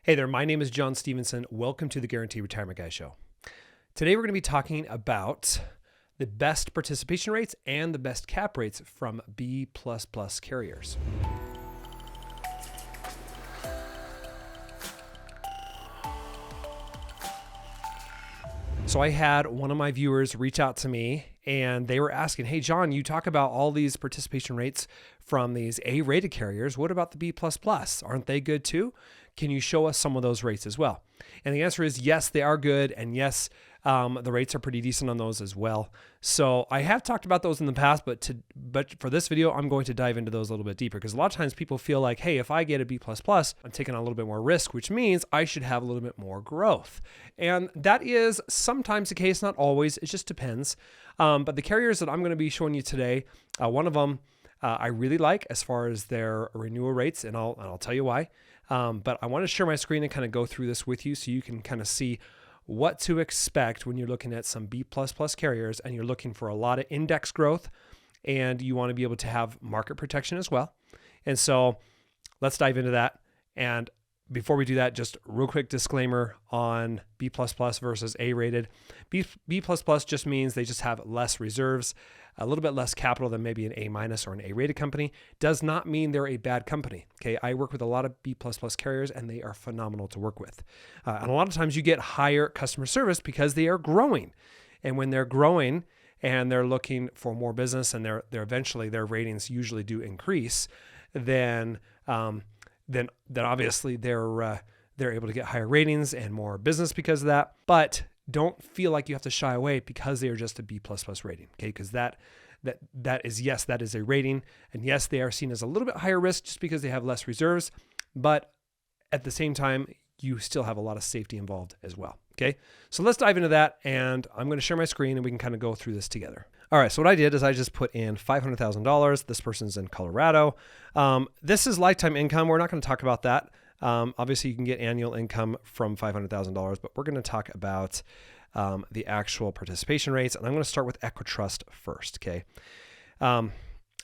Hey there, my name is John Stevenson. Welcome to the Guaranteed Retirement Guy Show. Today we're going to be talking about the best participation rates and the best cap rates from B++ carriers. So I had one of my viewers reach out to me and they were asking, hey, John, you talk about all these participation rates from these A-rated carriers. What about the B++? Aren't they good too? Can you show us some of those rates as well? And the answer is yes, they are good. And yes, the rates are pretty decent on those as well. So I have talked about those in the past, but for this video, I'm going to dive into those a little bit deeper because a lot of times people feel like, hey, if I get a B++, I'm taking on a little bit more risk, which means I should have a little bit more growth. And that is sometimes the case, not always. It just depends. But the carriers that I'm going to be showing you today, one of them I really like as far as their renewal rates, and I'll tell you why. But I want to share my screen and kind of go through this with you so you can kind of see what to expect when you're looking at some B++ carriers and you're looking for a lot of index growth and you want to be able to have market protection as well. And so let's dive into that. And before we do that, just real quick disclaimer on B++ versus A-rated. B++ just means they just have less reserves, a little bit less capital than maybe an A- or an A-rated company. Does not mean they're a bad company. Okay, I work with a lot of B++ carriers and they are phenomenal to work with. And a lot of times you get higher customer service because they are growing. And when they're growing and they're looking for more business and they're eventually their ratings usually do increase, then obviously they're able to get higher ratings and more business because of that. But don't feel like you have to shy away because they are just a B++ rating, okay? Because that is, yes, that is a rating. And yes, they are seen as a little bit higher risk just because they have less reserves. But at the same time, you still have a lot of safety involved as well, okay? So let's dive into that. And I'm going to share my screen and we can kind of go through this together. All right, so what I did is I just put in $500,000. This person's in Colorado. This is lifetime income. We're not going to talk about that. Obviously, you can get annual income from $500,000, but we're going to talk about the actual participation rates. And I'm going to start with EquiTrust first, okay?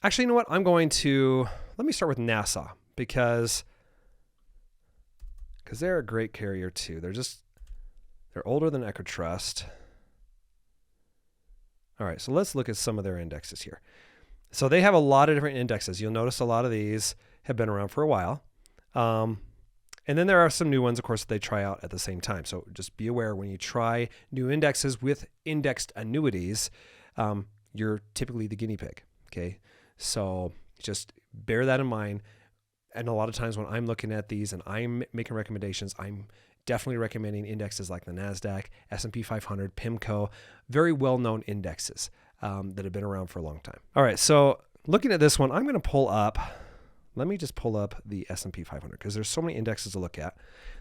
Actually, you know what? Let me start with Nassau because they're a great carrier too. They're older than EquiTrust. All right, so let's look at some of their indexes here. So they have a lot of different indexes. You'll notice a lot of these have been around for a while. And then there are some new ones, of course, that they try out at the same time. So just be aware when you try new indexes with indexed annuities, you're typically the guinea pig, okay? So just bear that in mind. And a lot of times when I'm looking at these and I'm making recommendations, I'm definitely recommending indexes like the NASDAQ, S&P 500, PIMCO, very well-known indexes that have been around for a long time. All right, so looking at this one, I'm going to let me just pull up the S&P 500 because there's so many indexes to look at.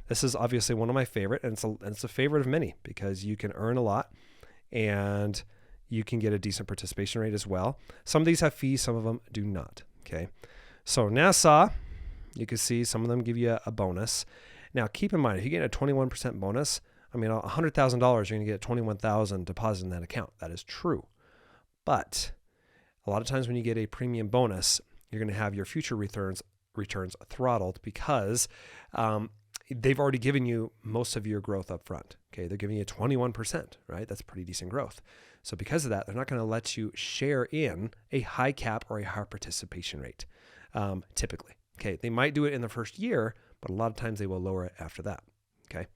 This is obviously one of my favorite, and it's a favorite of many because you can earn a lot and you can get a decent participation rate as well. Some of these have fees, some of them do not, okay? So Nassau, you can see some of them give you a bonus. Now, keep in mind, if you get a 21% bonus, I mean, $100,000, you're going to get $21,000 deposited in that account. That is true. But a lot of times when you get a premium bonus, you're going to have your future returns throttled because they've already given you most of your growth up front. Okay, they're giving you 21%, right? That's pretty decent growth. So because of that, they're not going to let you share in a high cap or a high participation rate, typically. Okay, they might do it in the first year, but a lot of times they will lower it after that. Okay,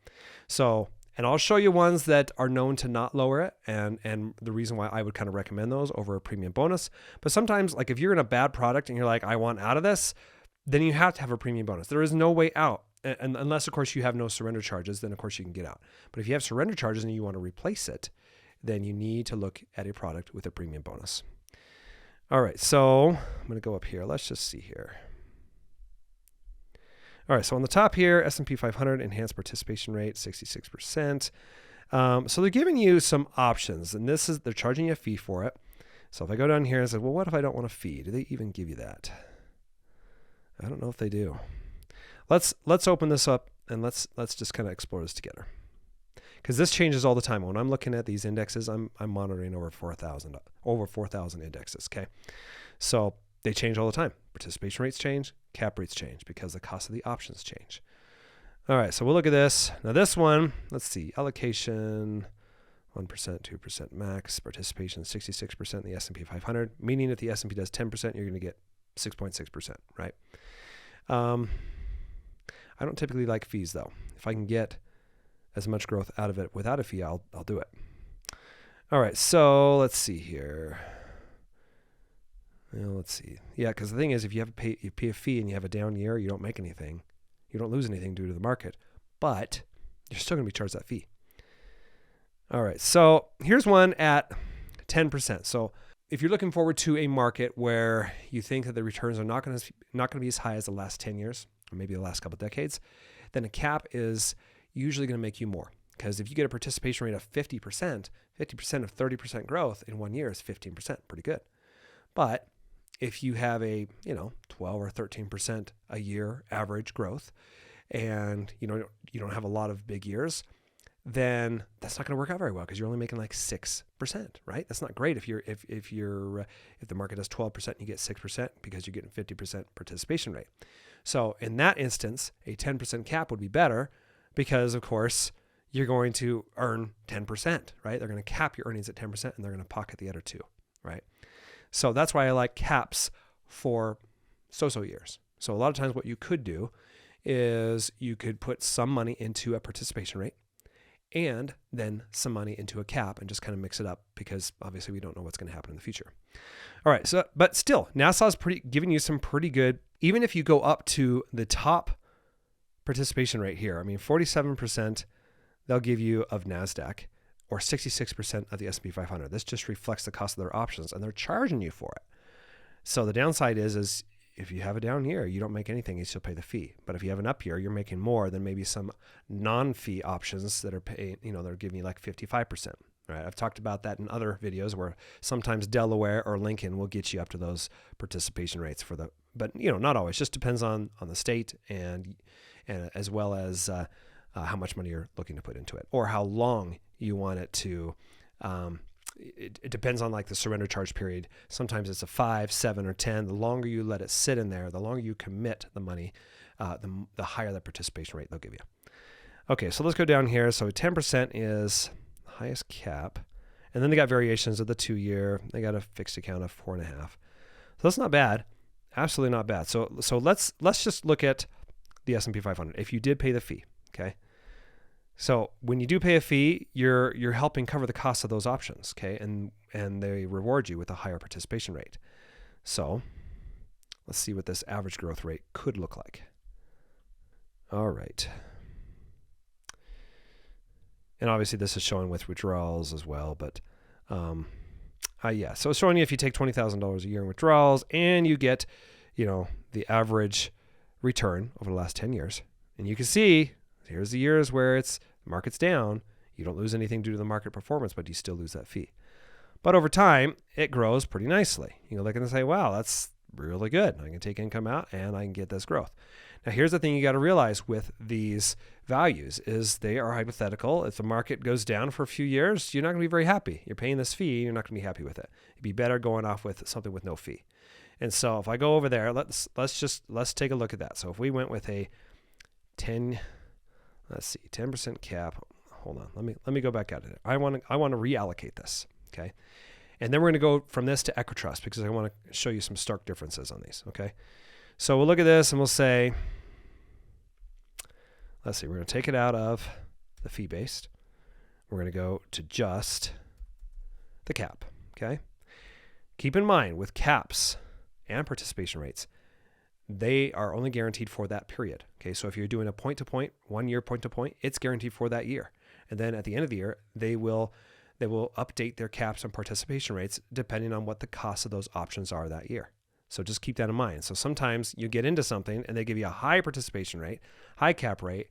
so, and I'll show you ones that are known to not lower it and the reason why I would kind of recommend those over a premium bonus. But sometimes, like if you're in a bad product and you're like, I want out of this, then you have to have a premium bonus. There is no way out. And unless, of course, you have no surrender charges, then of course you can get out. But if you have surrender charges and you want to replace it, then you need to look at a product with a premium bonus. All right, so I'm going to go up here. Let's just see here. All right, so on the top here, S&P 500 enhanced participation rate, 66%. So they're giving you some options, and they're charging you a fee for it. So if I go down here and say, well, what if I don't want a fee? Do they even give you that? I don't know if they do. Let's open this up and let's just kind of explore this together. Because this changes all the time. When I'm looking at these indexes, I'm monitoring over 4,000 indexes, okay? So they change all the time. Participation rates change, cap rates change because the cost of the options change. All right, so we'll look at this. Now this one, let's see, allocation, 1%, 2% max, participation 66% in the S&P 500, meaning if the S&P does 10%, you're going to get 6.6%, right? I don't typically like fees though. If I can get as much growth out of it without a fee, I'll do it. All right, so let's see here. Well, let's see. Yeah, because the thing is, if you pay a fee and you have a down year, you don't make anything. You don't lose anything due to the market, but you're still going to be charged that fee. All right, so here's one at 10%. So if you're looking forward to a market where you think that the returns are not going to be as high as the last 10 years, or maybe the last couple of decades, then a cap is usually going to make you more. Because if you get a participation rate of 50%, 50% of 30% growth in 1 year is 15%, pretty good. But if you have a 12 or 13% a year average growth, and you don't have a lot of big years, then that's not going to work out very well because you're only making like 6%, right? That's not great if the market does 12% and you get 6% because you're getting 50% participation rate. So in that instance, a 10% cap would be better because, of course, you're going to earn 10%, right? They're going to cap your earnings at 10% and they're going to pocket the other 2, right? So that's why I like caps for so-so years. So a lot of times what you could do is you could put some money into a participation rate and then some money into a cap and just kind of mix it up because obviously we don't know what's going to happen in the future. All right, so but still, Nassau's giving you some pretty good, even if you go up to the top participation rate here. I mean, 47% they'll give you of NASDAQ or 66% of the S&P 500. This just reflects the cost of their options and they're charging you for it. So the downside is if you have a down year, you don't make anything, you still pay the fee. But if you have an up year, you're making more than maybe some non-fee options that are paying, they're giving you like 55%, right? I've talked about that in other videos where sometimes Delaware or Lincoln will get you up to those participation rates but not always, just depends on the state and as well as how much money you're looking to put into it or how long you want it to, it depends on like the surrender charge period. Sometimes it's a 5, 7, or 10. The longer you let it sit in there, the longer you commit the money, the higher the participation rate they'll give you. Okay, so let's go down here. So 10% is the highest cap. And then they got variations of the 2-year. They got a fixed account of 4.5. So that's not bad. Absolutely not bad. So let's just look at the S&P 500. If you did pay the fee, okay? So when you do pay a fee, you're helping cover the cost of those options, okay? And they reward you with a higher participation rate. So let's see what this average growth rate could look like. All right. And obviously this is showing with withdrawals as well, but yeah. So it's showing you if you take $20,000 a year in withdrawals and you get, the average return over the last 10 years. And you can see here's the years where the market's down. You don't lose anything due to the market performance, but you still lose that fee. But over time, it grows pretty nicely. You look and say, wow, that's really good. I can take income out and I can get this growth. Now, here's the thing you got to realize with these values is they are hypothetical. If the market goes down for a few years, you're not going to be very happy. You're paying this fee. You're not going to be happy with it. It'd be better going off with something with no fee. And so if I go over there, let's take a look at that. So if we went with a 10% cap. Hold on. Let me go back at it. I want to reallocate this. Okay. And then we're going to go from this to EquiTrust because I want to show you some stark differences on these. Okay. So we'll look at this and we'll say, let's see, we're going to take it out of the fee based. We're going to go to just the cap. Okay. Keep in mind with caps and participation rates, they are only guaranteed for that period. Okay, so if you're doing a point-to-point, 1 year point-to-point, it's guaranteed for that year. And then at the end of the year, they will update their caps and participation rates depending on what the cost of those options are that year. So just keep that in mind. So sometimes you get into something and they give you a high participation rate, high cap rate,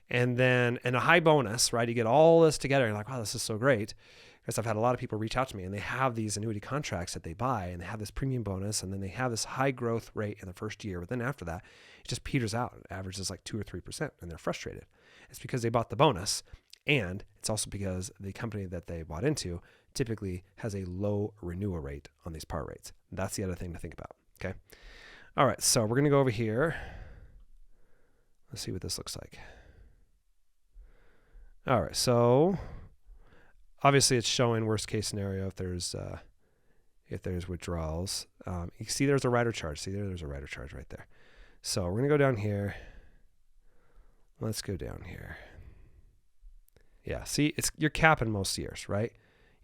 and a high bonus, right? You get all this together and you're like, wow, this is so great. Because I've had a lot of people reach out to me and they have these annuity contracts that they buy and they have this premium bonus and then they have this high growth rate in the first year. But then after that, it just peters out. It averages like 2 or 3% and they're frustrated. It's because they bought the bonus and it's also because the company that they bought into typically has a low renewal rate on these par rates. That's the other thing to think about. Okay. All right. So we're going to go over here. Let's see what this looks like. All right, so obviously it's showing worst case scenario if there's withdrawals. You can see there's a rider charge. See there's a rider charge right there. So we're gonna go down here. Let's go down here. Yeah, see, you're capping most years, right?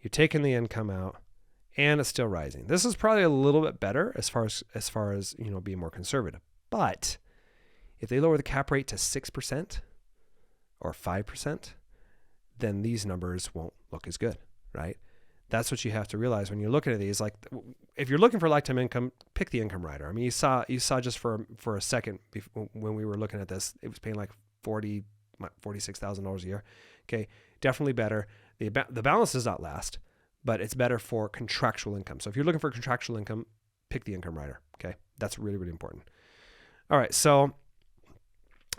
You're taking the income out, and it's still rising. This is probably a little bit better as far as being more conservative. But if they lower the cap rate to 6% or 5%, then these numbers won't look as good, right? That's what you have to realize when you're looking at these. Like, if you're looking for lifetime income, pick the income rider. I mean, you saw just for a second when we were looking at this, it was paying like $46,000 a year. Okay, definitely better. The balance does not last, but it's better for contractual income. So if you're looking for contractual income, pick the income rider. Okay, that's really, really important. All right, so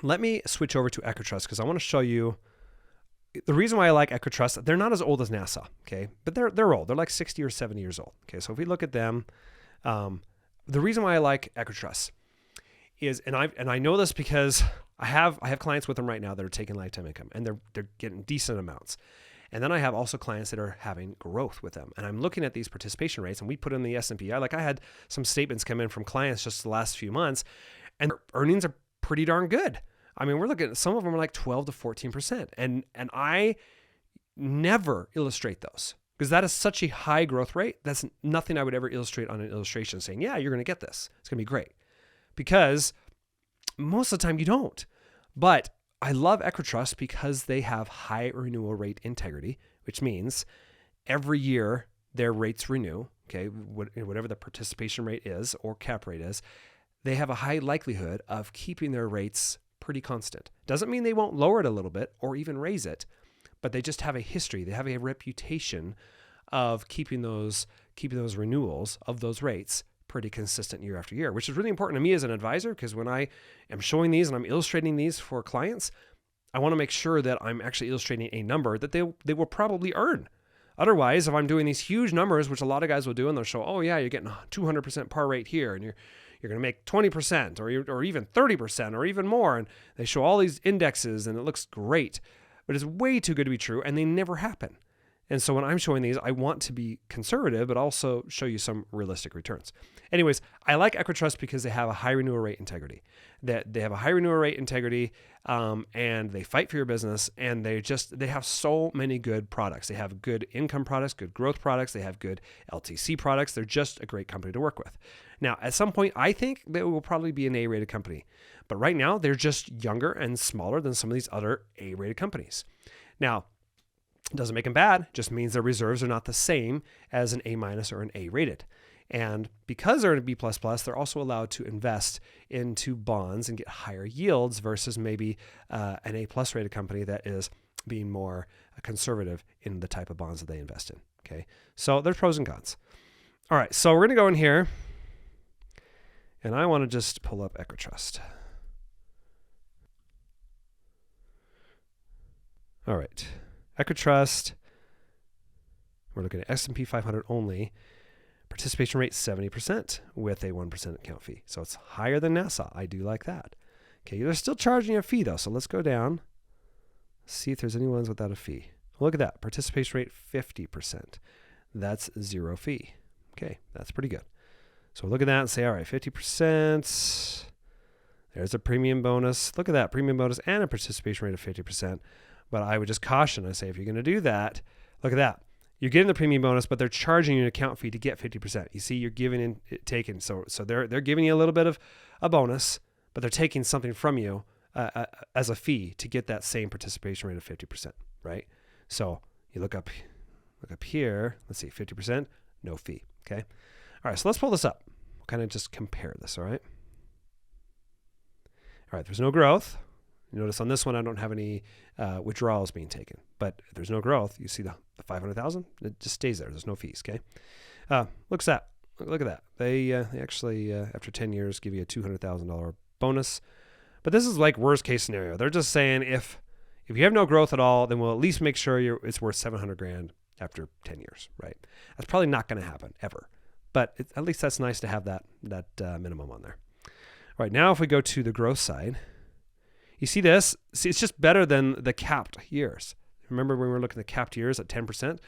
let me switch over to EquiTrust because I want to show you the reason why I like EquiTrust. They're not as old as Nassau, okay, but they're old. They're like 60 or 70 years old. Okay, so if we look at them, the reason why I like EquiTrust is, and I know this because I have clients with them right now that are taking lifetime income, and they're getting decent amounts. And then I have also clients that are having growth with them. And I'm looking at these participation rates, and we put in the S&P. I had some statements come in from clients just the last few months, and their earnings are pretty darn good. I mean, we're looking at some of them are like 12 to 14%. And I never illustrate those because that is such a high growth rate. That's nothing I would ever illustrate on an illustration saying, yeah, you're going to get this. It's going to be great. Because most of the time you don't. But I love EquiTrust because they have high renewal rate integrity, which means every year their rates renew, okay, whatever the participation rate is or cap rate is, they have a high likelihood of keeping their rates pretty constant. Doesn't mean they won't lower it a little bit or even raise it, but they just have a history. They have a reputation of keeping those renewals of those rates pretty consistent year after year, which is really important to me as an advisor because when I am showing these and I'm illustrating these for clients, I want to make sure that I'm actually illustrating a number that they will probably earn. Otherwise, if I'm doing these huge numbers, which a lot of guys will do, and they'll show, oh yeah, you're getting 200% par rate here, and you're going to make 20% or even 30% or even more, and they show all these indexes, and it looks great, but it's way too good to be true, and they never happen. And so when I'm showing these, I want to be conservative, but also show you some realistic returns. Anyways, I like EquiTrust because they have a high renewal rate integrity. They have a high renewal rate integrity, and they fight for your business, and they have so many good products. They have good income products, good growth products. They have good LTC products. They're just a great company to work with. Now, at some point, I think they will probably be an A-rated company. But right now, they're just younger and smaller than some of these other A-rated companies. Now, doesn't make them bad, just means their reserves are not the same as an A- or an A rated. And because they're in a B++, they're also allowed to invest into bonds and get higher yields versus maybe an A+ rated company that is being more conservative in the type of bonds that they invest in. Okay, so there's pros and cons. All right, so we're going to go in here, and I want to just pull up EquiTrust. All right. EquiTrust, we're looking at S&P 500 only. Participation rate 70% with a 1% account fee. So it's higher than Nassau. I do like that. Okay, they're still charging a fee though. So let's go down, see if there's any ones without a fee. Look at that. Participation rate 50%. That's zero fee. Okay, that's pretty good. So look at that and say, all right, 50%. There's a premium bonus. Look at that, premium bonus and a participation rate of 50%. But I would just caution and say, if you're going to do that, look at that. You're getting the premium bonus, but they're charging you an account fee to get 50%. You see, you're giving and taking. So they're giving you a little bit of a bonus, but they're taking something from you as a fee to get that same participation rate of 50%, right? So you look up here. Let's see, 50%, no fee. Okay. All right. So let's pull this up. We'll kind of just compare this. All right. All right. There's no growth. Notice on this one, I don't have any withdrawals being taken, but if there's no growth, you see the 500,000, it just stays there. There's no fees. Okay. Look at that. They actually, after 10 years, give you a $200,000 bonus, but this is like worst case scenario. They're just saying if you have no growth at all, then we'll at least make sure it's worth 700 grand after 10 years, right? That's probably not going to happen ever, but at least that's nice to have that minimum on there. All right. Now, if we go to the growth side, you see this? See, it's just better than the capped years. Remember when we were looking at capped years at 10%?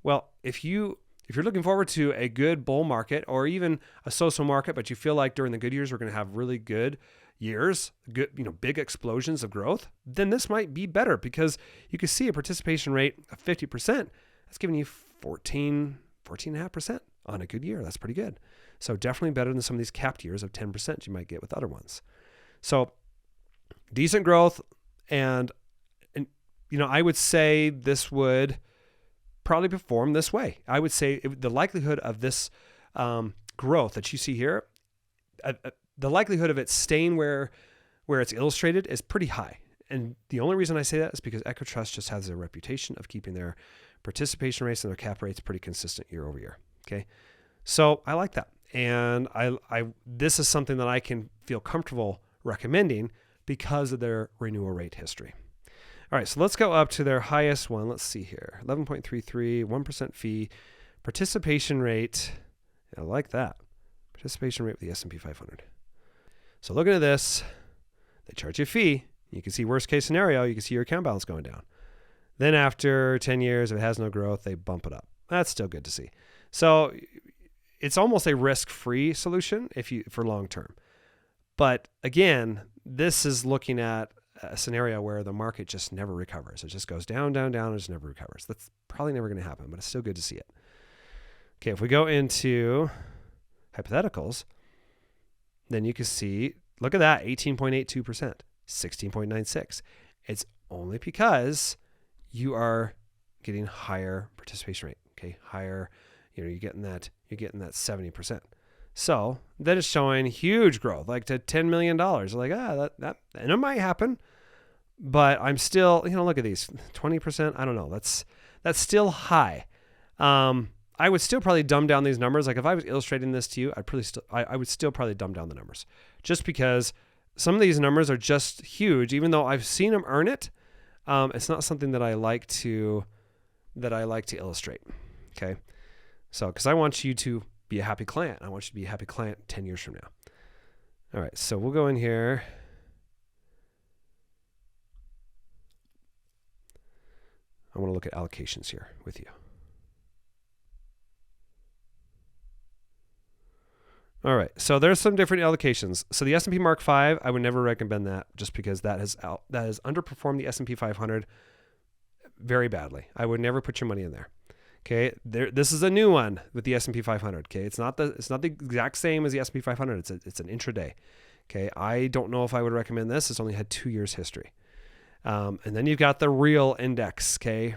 Well, if you're looking forward to a good bull market or even a so-so market, but you feel like during the good years we're going to have really good years, good, big explosions of growth, then this might be better because you can see a participation rate of 50%. That's giving you 14.5% on a good year. That's pretty good. So definitely better than some of these capped years of 10% you might get with other ones. So decent growth. And I would say this would probably perform this way. I would say the likelihood of this growth that you see here, the likelihood of it staying where it's illustrated is pretty high. And the only reason I say that is because EquiTrust just has a reputation of keeping their participation rates and their cap rates pretty consistent year over year. Okay. So I like that. And this is something that I can feel comfortable recommending because of their renewal rate history. All right, so let's go up to their highest one. Let's see here. 11.33, 1% fee, participation rate. I like that. Participation rate with the S&P 500. So looking at this, they charge you a fee. You can see worst case scenario, you can see your account balance going down. Then after 10 years, if it has no growth, they bump it up. That's still good to see. So it's almost a risk-free solution for long term. But again, this is looking at a scenario where the market just never recovers. It just goes down, down, down, and just never recovers. That's probably never going to happen, but it's still good to see it. Okay, if we go into hypotheticals, then you can see, look at that, 18.82%, 16.96. It's only because you are getting higher participation rate. Okay, higher, you're getting that 70%. So that is showing huge growth, like to $10 million. Like, that, and it might happen, but I'm still, look at these 20%. I don't know. That's still high. I would still probably dumb down these numbers. Like if I was illustrating this to you, I would still probably dumb down the numbers just because some of these numbers are just huge, even though I've seen them earn it. It's not something that I like to illustrate. Okay. So, because I want you to be a happy client. I want you to be a happy client 10 years from now. All right. So we'll go in here. I want to look at allocations here with you. All right. So there's some different allocations. So the S&P Mark V, I would never recommend that just because that has underperformed the S&P 500 very badly. I would never put your money in there. Okay, this is a new one with the S&P 500. Okay, it's not the exact same as the S&P 500. It's an intraday. Okay, I don't know if I would recommend this. It's only had 2 years history. And then you've got the real index. Okay,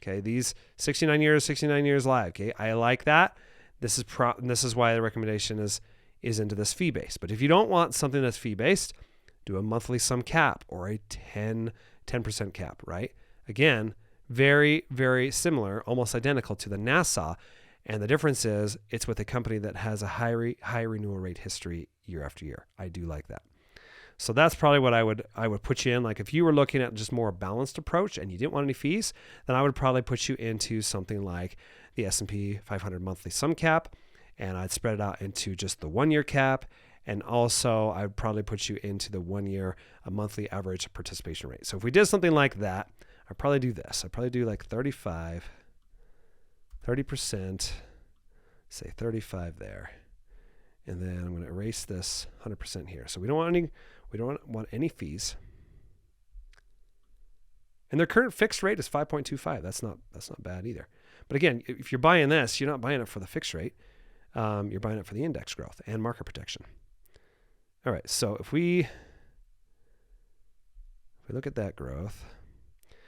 these 69 years live. Okay, I like that. This is why the recommendation is into this fee base. But if you don't want something that's fee based, do a monthly sum cap or a 10% cap. Right? Again, very, very similar, almost identical to the Nassau. And the difference is it's with a company that has a high renewal rate history year after year. I do like that. So that's probably what I would put you in. Like if you were looking at just more balanced approach and you didn't want any fees, then I would probably put you into something like the S&P 500 monthly sum cap, and I'd spread it out into just the 1 year cap. And also I'd probably put you into the 1 year, a monthly average participation rate. So if we did something like that, I'd probably do this. I'd probably do like 30%, say 35 there. And then I'm going to erase this 100% here. So we don't want any fees. And their current fixed rate is 5.25. That's not bad either. But again, if you're buying this, you're not buying it for the fixed rate. You're buying it for the index growth and market protection. All right. So if we look at that growth.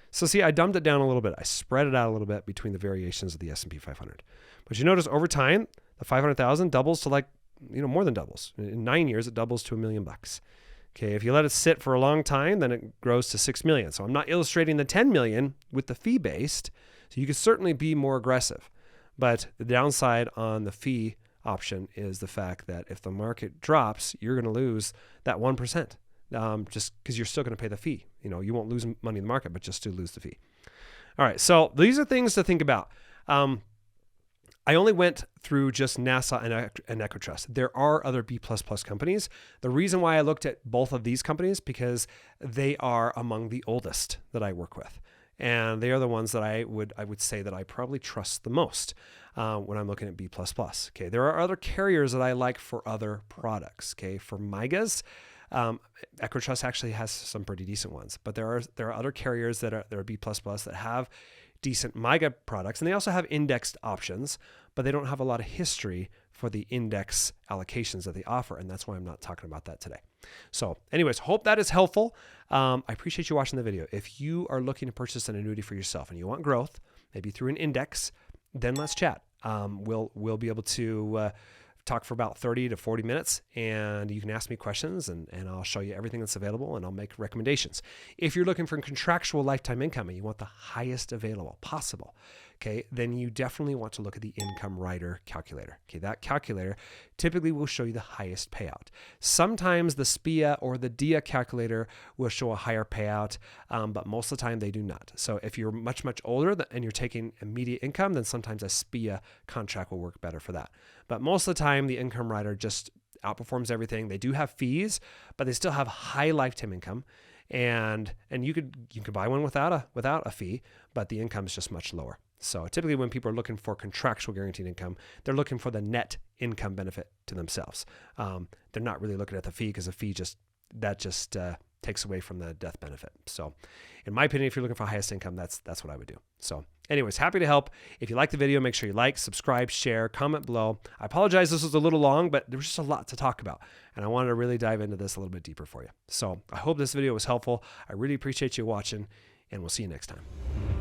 So see, I dumbed it down a little bit. I spread it out a little bit between the variations of the S&P 500. But you notice over time, the 500,000 doubles to more than doubles. In 9 years, it doubles to $1 million. Okay, if you let it sit for a long time, then it grows to 6 million. So I'm not illustrating the 10 million with the fee-based. So you could certainly be more aggressive. But the downside on the fee option is the fact that if the market drops, you're going to lose that 1%. Just because you're still going to pay the fee. You won't lose money in the market, but just to lose the fee. All right, so these are things to think about. I only went through just Nassau and EquiTrust. There are other B++ companies. The reason why I looked at both of these companies because they are among the oldest that I work with. and they are the ones that I would say that I probably trust the most when I'm looking at B++. Okay, there are other carriers that I like for other products. Okay, for MYGAs, EquiTrust actually has some pretty decent ones, but there are other carriers that are B++ that have decent MYGA products, and they also have indexed options, but they don't have a lot of history for the index allocations that they offer, and that's why I'm not talking about that today. So anyways, hope that is helpful. I appreciate you watching the video. If you are looking to purchase an annuity for yourself and you want growth, maybe through an index, then let's chat. We'll be able to talk for about 30 to 40 minutes, and you can ask me questions, and I'll show you everything that's available, and I'll make recommendations. If you're looking for contractual lifetime income and you want the highest available possible, okay, then you definitely want to look at the income rider calculator. Okay, that calculator typically will show you the highest payout. Sometimes the SPIA or the DIA calculator will show a higher payout, but most of the time they do not. So if you're much older and you're taking immediate income, then sometimes a SPIA contract will work better for that. But most of the time, the income rider just outperforms everything. They do have fees, but they still have high lifetime income, and you could buy one without a fee, but the income is just much lower. So typically, when people are looking for contractual guaranteed income, they're looking for the net income benefit to themselves. They're not really looking at the fee, because the fee just takes away from the death benefit. So in my opinion, if you're looking for highest income, that's what I would do. So anyways, happy to help. If you like the video, make sure you like, subscribe, share, comment below. I apologize this was a little long, but there was just a lot to talk about, and I wanted to really dive into this a little bit deeper for you. So I hope this video was helpful. I really appreciate you watching, and we'll see you next time.